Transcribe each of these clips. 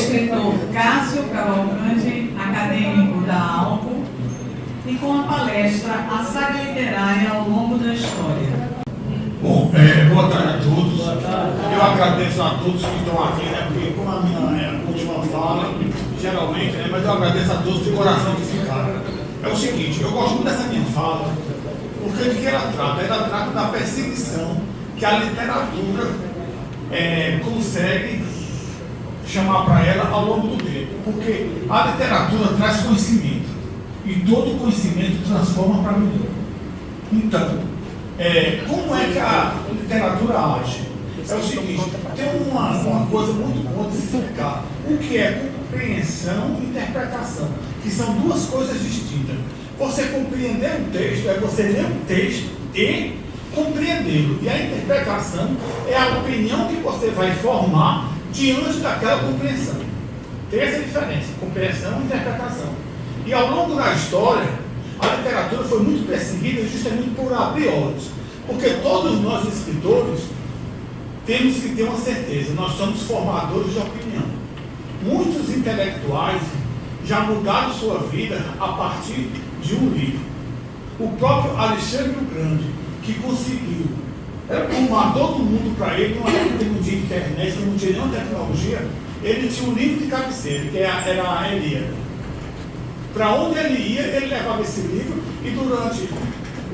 escritor Cássio Cavalcante, acadêmico da ALCO, e com a palestra A Saga Literária ao Longo da História. Bom, boa tarde a todos. Eu agradeço a todos que estão aqui, né, porque como a minha última fala, geralmente, né, mas eu agradeço a todos de coração que ficaram. É o seguinte, eu gosto muito dessa minha fala, porque de que ela trata? Ela trata da perseguição que a literatura consegue chamar para ela ao longo do tempo. Porque a literatura traz conhecimento, e todo conhecimento transforma para melhor. Então, como é que a literatura age? É o seguinte, tem uma coisa muito boa de se explicar. O que é compreensão e interpretação, que são duas coisas distintas. Você compreender um texto é você ler um texto e compreendê-lo. E a interpretação é a opinião que você vai formar diante daquela compreensão. Tem essa diferença, compreensão e interpretação. E ao longo da história, a literatura foi muito perseguida justamente por abrir olhos. Porque todos nós escritores temos que ter uma certeza, nós somos formadores de opinião. Muitos intelectuais já mudaram sua vida a partir de um livro. O próprio Alexandre o Grande, que conseguiu arrumar todo mundo para ele, numa época que não tinha internet, não tinha nenhuma tecnologia, ele tinha um livro de cabeceira, que era a Ilíada. Para onde ele ia, ele levava esse livro e durante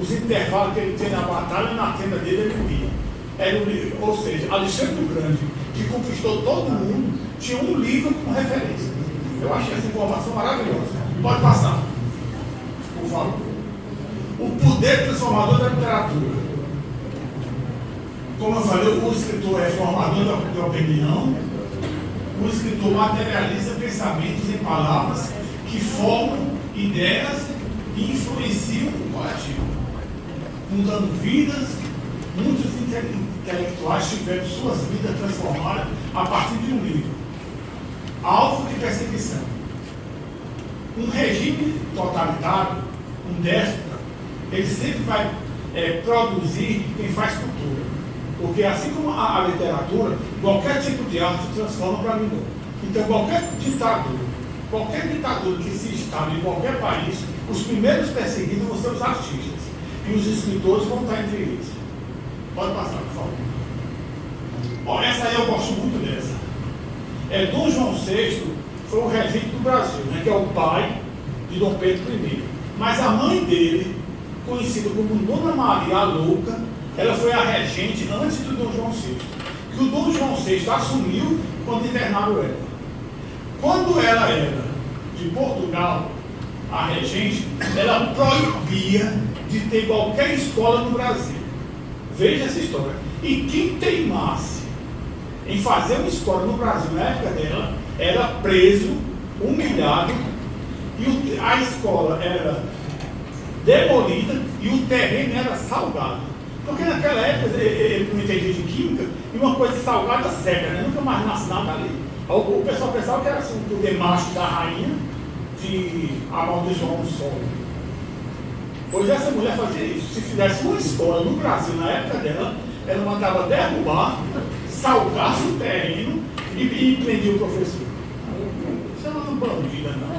os intervalos que ele tinha na batalha, na tenda dele, ele lia. Era um livro, ou seja, Alexandre o Grande, que conquistou todo mundo, tinha um livro como referência. Eu achei essa informação maravilhosa. Pode passar, por favor. O poder transformador da literatura. Como eu falei, o escritor é formador de opinião. O escritor materializa pensamentos em palavras que formam ideias e influenciam o coletivo, mudando vidas. Muitos intelectuais tiveram suas vidas transformadas a partir de um livro. Alvo de perseguição. Um regime totalitário, um déspota, ele sempre vai produzir quem faz cultura. Porque assim como a literatura, qualquer tipo de arte se transforma para melhor. Então qualquer ditadura que se instale em qualquer país, os primeiros perseguidos vão ser os artistas. E os escritores vão estar entre eles. Pode passar, por favor. Ó, essa aí eu gosto muito dessa. Dom João VI foi o regente do Brasil, né, que é o pai de Dom Pedro I. Mas a mãe dele, conhecida como Dona Maria a Louca, ela foi a regente antes do Dom João VI. Que o Dom João VI assumiu quando internaram ela. Quando ela era de Portugal, a regente, ela proibia de ter qualquer escola no Brasil. Veja essa história. E quem teimasse em fazer uma escola no Brasil na época dela, era preso, humilhado, e a escola era demolida e o terreno era salgado. Porque naquela época ele não entendia de química, e uma coisa salgada seca, né? Nunca mais nasce nada ali. O pessoal pensava que era assim, o demacho da rainha de amaldiçoar um solo. Pois essa mulher fazia isso. Se fizesse uma escola no Brasil na época dela, ela mandava derrubar, salgasse o terreno e prendia o professor. Isso não é uma bandida, não.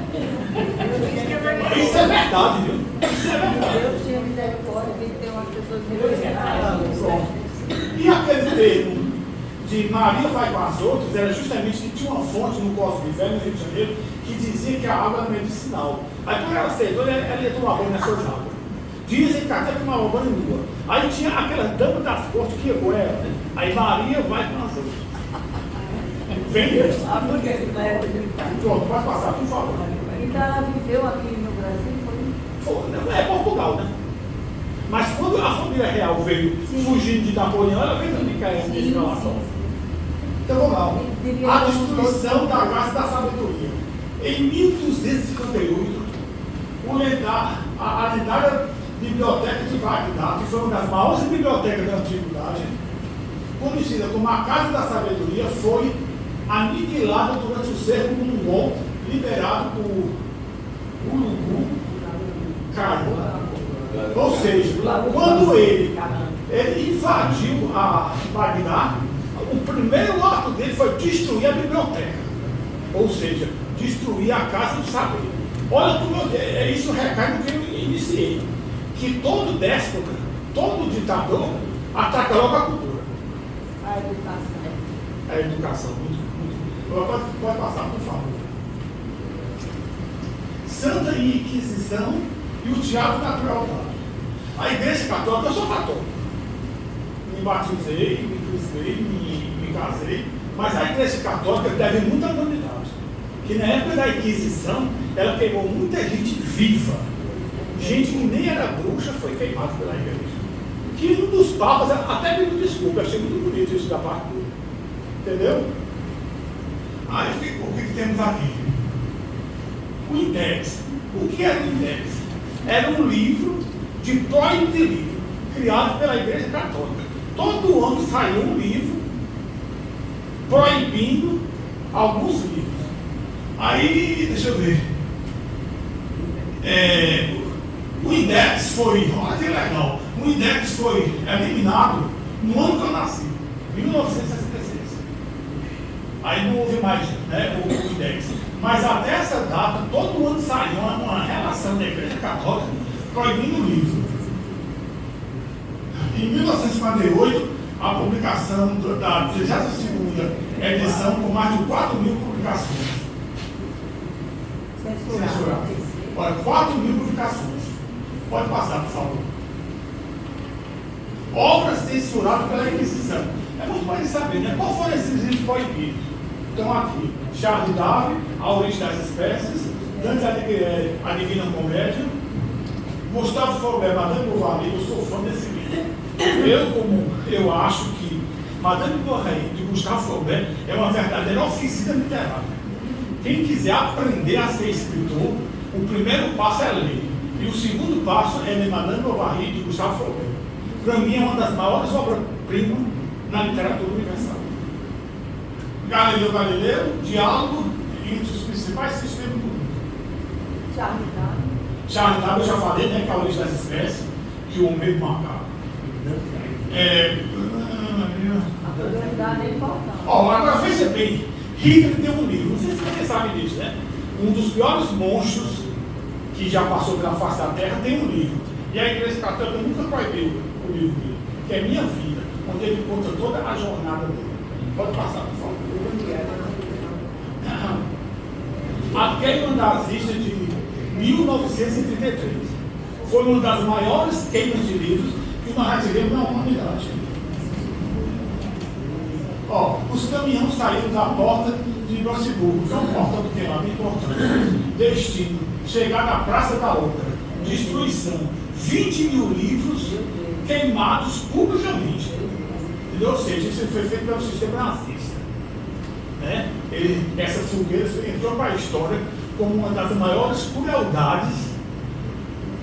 Isso é verdade, viu? Isso é verdade. Deus tinha misericórdia de ter umas pessoas religiosadas. E aquele termo de Maria vai com as outras era justamente que tinha uma fonte no Cosme Velho, no Rio de Janeiro, que dizia que a água era medicinal. Aí quando ela aceitou, ela ia tomar banho nessas águas. Dizem que até tomava banho nua. Aí tinha aquela dama das cortes que ia com ela. Aí Maria vai com as outras. Vem mesmo. Pronto, pode passar, por favor. Então ela viveu aqui no Brasil, foi? É Portugal, né? Mas quando a família real veio fugindo de Napoleão, ela veio também cair nessa relação. Então vamos lá. A destruição da Casa da Sabedoria. Em 1258, a lendária Biblioteca de Bagdá, que foi uma das maiores bibliotecas da antiguidade, conhecida como a Casa da Sabedoria, foi aniquilada durante o cerco mongol liderado por Ulugu Khan. Ou seja, quando ele invadiu a Bagdá, o primeiro ato dele foi destruir a biblioteca. ou seja, destruir a casa do saber. Olha como isso recai no que eu iniciei, que todo déspota, todo ditador ataca logo a cultura. A educação. A educação, pode passar, por favor. Santa Inquisição e o teatro da crueldade. A Igreja Católica, eu sou católico. Me batizei, me cristei, me casei, mas a Igreja Católica deve muita humanidade. Que na época da Inquisição, ela queimou muita gente viva. Gente que nem era bruxa foi queimada pela Igreja. Que um dos papas, até me desculpa, achei muito bonito isso da parte dele. Entendeu? Aí o que temos aqui? O Index. O que era o Index? Era um livro de proibido de livro, criado pela Igreja Católica. Todo ano saiu um livro proibindo alguns livros. Aí, deixa eu ver. O Index foi, olha que legal, o Index foi eliminado no ano que eu nasci, 1966. Aí não houve mais, né, o Index. Mas até essa data, todo ano saiu uma relação da Igreja Católica proibindo o livro. Em 1958, a publicação da 32ª edição, com mais de 4.000 publicações. Censurado. Olha, 4.000 publicações. Pode passar, por favor. Obras censuradas pela Inquisição. É muito mais de saber, né? Qual foram esses livros proibidos? Então aqui, Charles Darwin, A Origem das Espécies, Dante, a Divina Comédia, Gustave Flaubert, Madame Bovary. Eu sou fã desse livro. Eu acho que Madame Bovary, de Gustave Flaubert, é uma verdadeira oficina literária. Quem quiser aprender a ser escritor, o primeiro passo é ler. E o segundo passo é ler Madame Bovary, de Gustave Flaubert. Para mim é uma das maiores obras-primas na literatura universal. Galileu Galileu, diálogo entre os principais sistemas do mundo. Charles Darwin, eu já falei, né, que é a origem das espécies, que o homem macaco. A curiosidade é importante. Agora veja bem, Hitler tem um livro, não sei se você sabe disso, né? Um dos piores monstros que já passou pela face da Terra tem um livro. E a Igreja Católica nunca proibiu o livro dele, que é Minha Vida, onde ele conta toda a jornada dele. Pode passar, por favor. A queima nazista de 1933 foi uma das maiores queimas de livros que nós já tivemos na humanidade. Os caminhões saíram da porta de Brandemburgo, que é um portão que tem lá, bem importante. Destino, chegar na Praça da Ópera, destruição, 20.000 livros queimados publicamente. Entendeu? Ou seja, isso foi feito pelo sistema nazista. Né? Essa fogueira entrou para a história como uma das maiores crueldades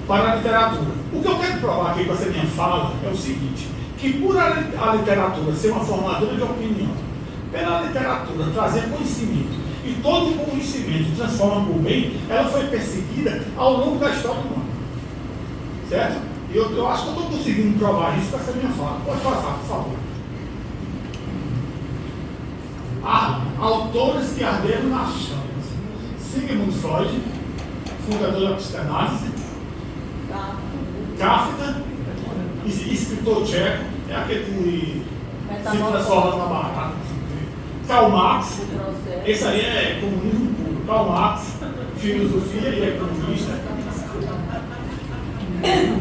para a literatura. O que eu quero provar aqui com essa minha fala é o seguinte, que por a literatura ser uma formadora de opinião, pela literatura trazer conhecimento, e todo conhecimento transforma por bem, ela foi perseguida ao longo da história humana. Certo? E eu acho que eu estou conseguindo provar isso com essa minha fala. Pode passar, por favor. Autores que arderam nas chamas. Sigmund Freud, fundador da psicanálise. Kafka, escritor tcheco, é aquele que se transforma numa barata. Karl Marx, esse aí é comunismo puro. Karl Marx, filosofia e é comunista.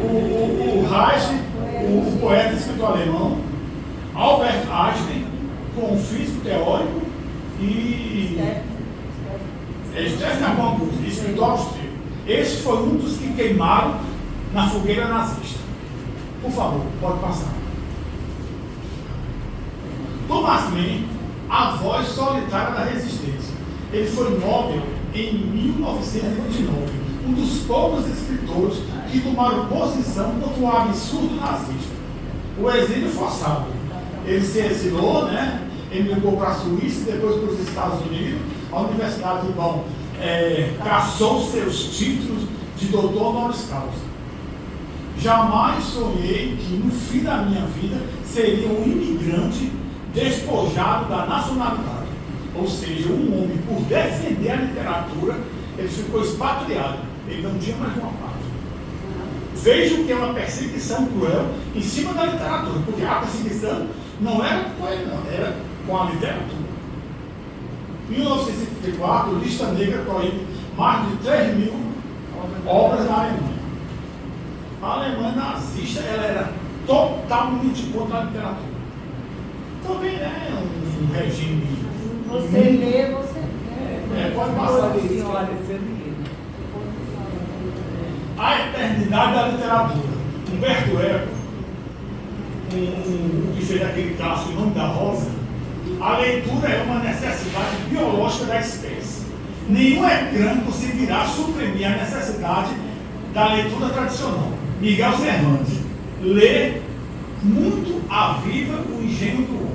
O Reich, o poeta e escritor alemão. Albert Einstein, com físico teórico e Stefan Bambuzi, escritor austríaco. Esse foi um dos que queimaram na fogueira nazista. Por favor, pode passar. Thomas Mann, a voz solitária da resistência. Ele foi Nobel em 1929, um dos poucos escritores que tomaram posição contra o absurdo nazista. O exílio forçado. Ele se exilou, né? Ele migrou para a Suíça, depois para os Estados Unidos. A Universidade de Bonn caçou seus títulos de doutor honoris causa. Jamais sonhei que no fim da minha vida seria um imigrante despojado da nacionalidade. Ou seja, um homem, por defender a literatura, ele ficou expatriado. Ele não tinha mais uma pátria. Vejam que é uma perseguição cruel em cima da literatura, porque a perseguição não era com ele, não, era com a literatura. Em 1954, Lista Negra proíbe mais de 3.000 obras na Alemanha. A Alemanha nazista, ela era totalmente contra a literatura. Também é um regime. Você lê, você pode passar isso. A eternidade da literatura. Humberto Eco, que fez aquele clássico O Nome da Rosa, a leitura é uma necessidade biológica da espécie. Nenhum ecrã conseguirá suprimir a necessidade da leitura tradicional. Miguel Cervantes lê muito aviva o engenho do homem.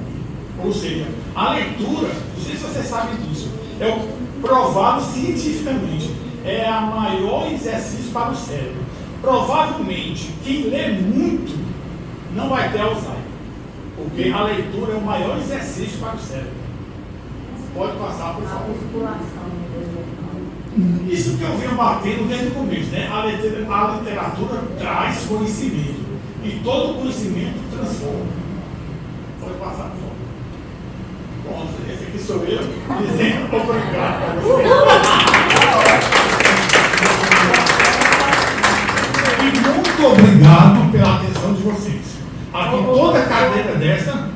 Ou seja, a leitura, não sei se você sabe disso, é provado cientificamente, é a maior exercício para o cérebro. Provavelmente, quem lê muito não vai ter Alzheimer, porque a leitura é o maior exercício para o cérebro. Pode passar, por favor. Isso que eu venho batendo desde o começo, né? A literatura traz conhecimento, e todo conhecimento transforma. Pode passar, por favor. Pronto, esse aqui sou eu, dizendo obrigado para você. E muito obrigado pela atenção de vocês. Aqui toda cadeira dessa,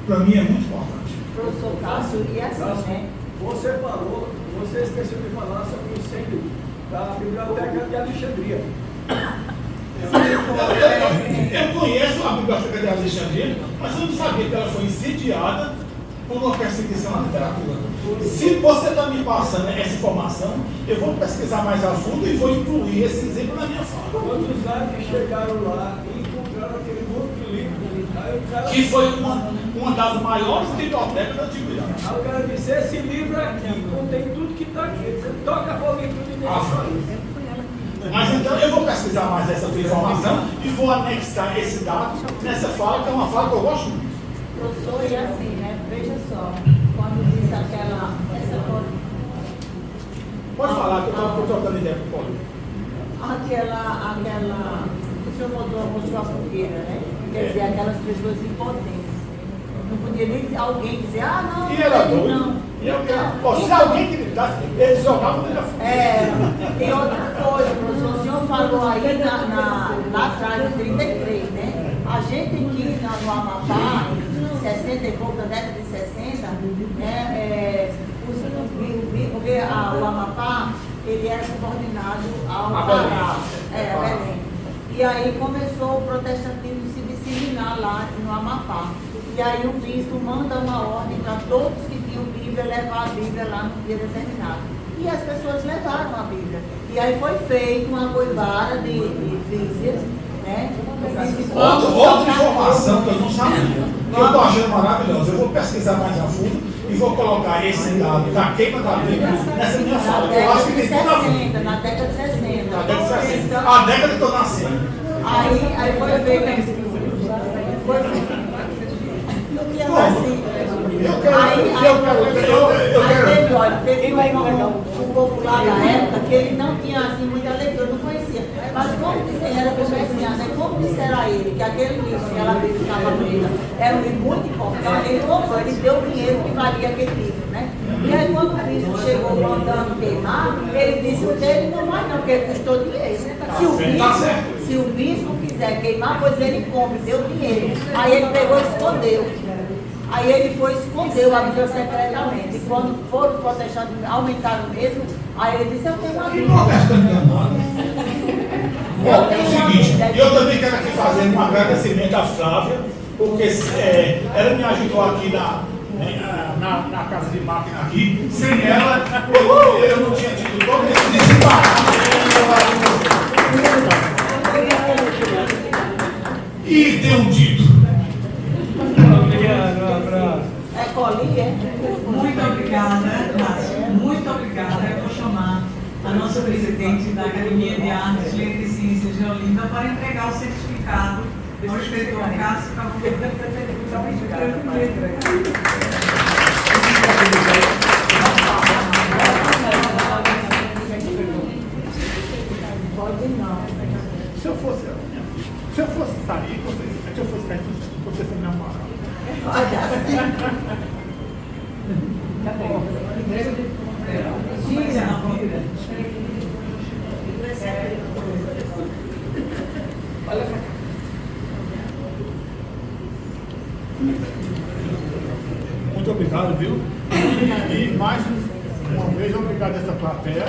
para mim é muito importante. Professor Cássio, e assim, né? Você falou, você esqueceu de falar sobre o incêndio da Biblioteca de Alexandria. Eu conheço a Biblioteca de Alexandria, mas eu não sabia que ela foi incendiada por uma perseguição à literatura. Se você está me passando essa informação, eu vou pesquisar mais a fundo e vou incluir esse exemplo na minha fala. Quantos anos chegaram lá e encontraram aquele monte de livro? Que foi uma das maiores bibliotecas da antiguidade. Aí o cara disse, esse livro aqui contém tudo que está aqui. Você toca a fogo em tudo e deixa só isso. Mas então eu vou pesquisar mais essa tua informação e vou anexar esse dado nessa fala, que é uma fala que eu gosto muito. Professor, e assim, né? Veja só, quando diz aquela. Pode falar, que eu estou trocando ideia com o Paulo. Aquela. O senhor mostrou a fogueira, né? Quer dizer, aquelas pessoas impotentes. Não podia nem alguém dizer, não. E era doido. Não. Se alguém gritasse, eles jogavam dentro da fogueira. Tem outra coisa, professor. O senhor falou aí lá atrás, em 33, né? A gente aqui no Amapá, em 60 e pouco, na década de 60, né? O Amapá, ele era subordinado ao Pará, a Belém. E aí começou o protestantismo se disseminar lá no Amapá. E aí o bispo manda uma ordem para todos que tinham Bíblia levar a Bíblia lá no dia determinado. E as pessoas levaram a Bíblia. E aí foi feita uma coivara de Bíblias, né? Outra informação que eu não sabia, que eu estou achando maravilhosa. Eu vou pesquisar mais a fundo e vou colocar esse dado da queima da Bíblia nessa minha fala. Eu acho que tem tudo a ver. Na década de 60. Na década de 60. A década que eu estou nascendo. Aí foi feita. Teve um popular da época que ele não tinha assim muita leitura, não conhecia. Mas como disseram, era comerciante, né? Como disseram a ele que aquele livro, aquela Bíblia de capa preta, era um livro muito importante, ele comprou, ele deu o dinheiro que valia aquele livro, né? E aí quando o bispo chegou mandando queimar, ele disse o dele não vai não, porque ele custou dinheiro. Se o bispo quiser queimar, pois ele compra, deu dinheiro. Aí ele pegou e escondeu. Aí ele foi e escondeu a Bíblia secretamente. E quando foram protestantes, aumentaram mesmo, aí ele disse, eu tenho uma Bíblia. Bom, é o seguinte, eu também quero aqui fazer um agradecimento à Flávia, porque ela me ajudou aqui na casa de máquina aqui. Sem ela, eu não tinha tido todo esse desembaraço. E tenho um dito. É colinha? Muito obrigada, Cássio. Muito obrigada. Eu vou chamar a nossa presidente da Academia de Artes, Letras e Ciências de Olinda para entregar o certificado ao inspetor Cássio. Diga na Bíblia. Olha pra cá. Muito obrigado, viu? E mais uma vez, obrigado a essa plateia.